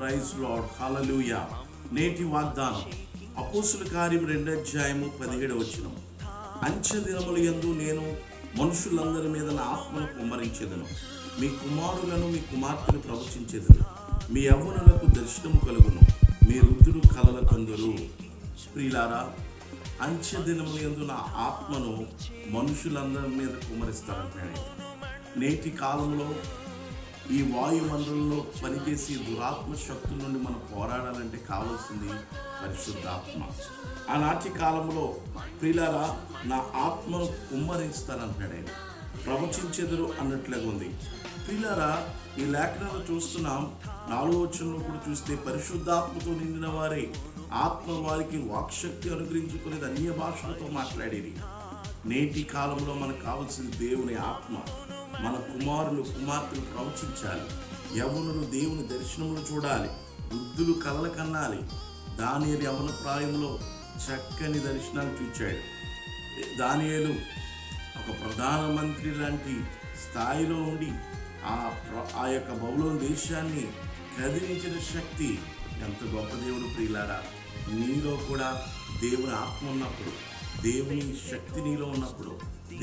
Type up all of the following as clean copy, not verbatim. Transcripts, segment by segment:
Praise lord, హల్లెలూయా. నేటి వాగ్దానం అపోస్తుల కార్యం 2:17 అంచె దినముల యందు నేను మనుషులందరి మీద నా ఆత్మను కుమ్మరించెదను. మీ కుమారులను మీ కుమార్తెను ప్రవచించెదను. మీ యవ్వనులకు దర్శనము కలుగును. మీ వృద్ధులు కలల కందురు. ప్రియులారా, అంచె దినముల యందు నా ఆత్మను మనుషులందరి మీద కుమ్మరిస్తానంటాడు. నేటి కాలంలో ఈ వాయుమండలంలో పనిచేసి దురాత్మ శక్తుల నుండి మనం పోరాడాలంటే కావాల్సింది పరిశుద్ధాత్మ. ఆనాటి కాలంలో ప్రియులారా, నా ఆత్మను కుమ్మరిస్తానంటాడు ఆయన. ప్రవచించెదరు అన్నట్లుగా ఉంది. ప్రియులారా, ఈ లేఖనాలు చూస్తున్నాం. 4వ వచనంలో కూడా చూస్తే పరిశుద్ధాత్మతో నిండిన వారే ఆత్మ వారికి వాక్శక్తి అనుగ్రహించుకునేది అన్య భాషలతో మాట్లాడేది. నేటి కాలంలో మనకు కావాల్సింది దేవుని ఆత్మ. మన కుమారులు కుమార్తెలు ప్రవచించాలి. యవ్వనులు దేవుని దర్శనములు చూడాలి. వృద్ధులు కలల కన్నాలి. దానియేలు యవ్వన ప్రాయంలో చక్కని దర్శనాలు చూచాడు. దానియేలు ఒక ప్రధానమంత్రి లాంటి స్థాయిలో ఉండి ఆ యొక్క బబులోను దేశాన్ని కదిలించిన శక్తి ఎంత గొప్ప దేవుడు. ప్రియులారా, నీలో కూడా దేవుని ఆత్మ ఉన్నప్పుడు, దేవుని శక్తి నీలో ఉన్నప్పుడు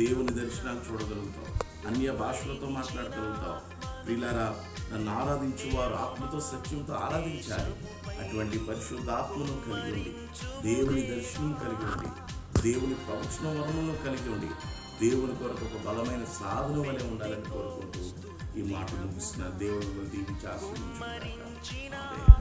దేవుని దర్శనాలు చూడగలుగుతావు. అన్య భాషలతో మాట్లాడగలుగుతావు. ప్రియులారా, నన్ను ఆరాధించేవారు ఆత్మతో సత్యంతో ఆరాధించాలి. అటువంటి పరిశుద్ధ ఆత్మను కలిగి ఉండి, దేవుని దర్శనం కలిగి ఉండి, దేవుని ప్రవచన వర్ణను కలిగి ఉండి, దేవుని కొరకు ఒక బలమైన సాధన వలె ఉండాలని కోరుకుంటూ ఈ మాట ముగిస్తున్న దేవుని దీవించి ఆశీర్వదించుగాక.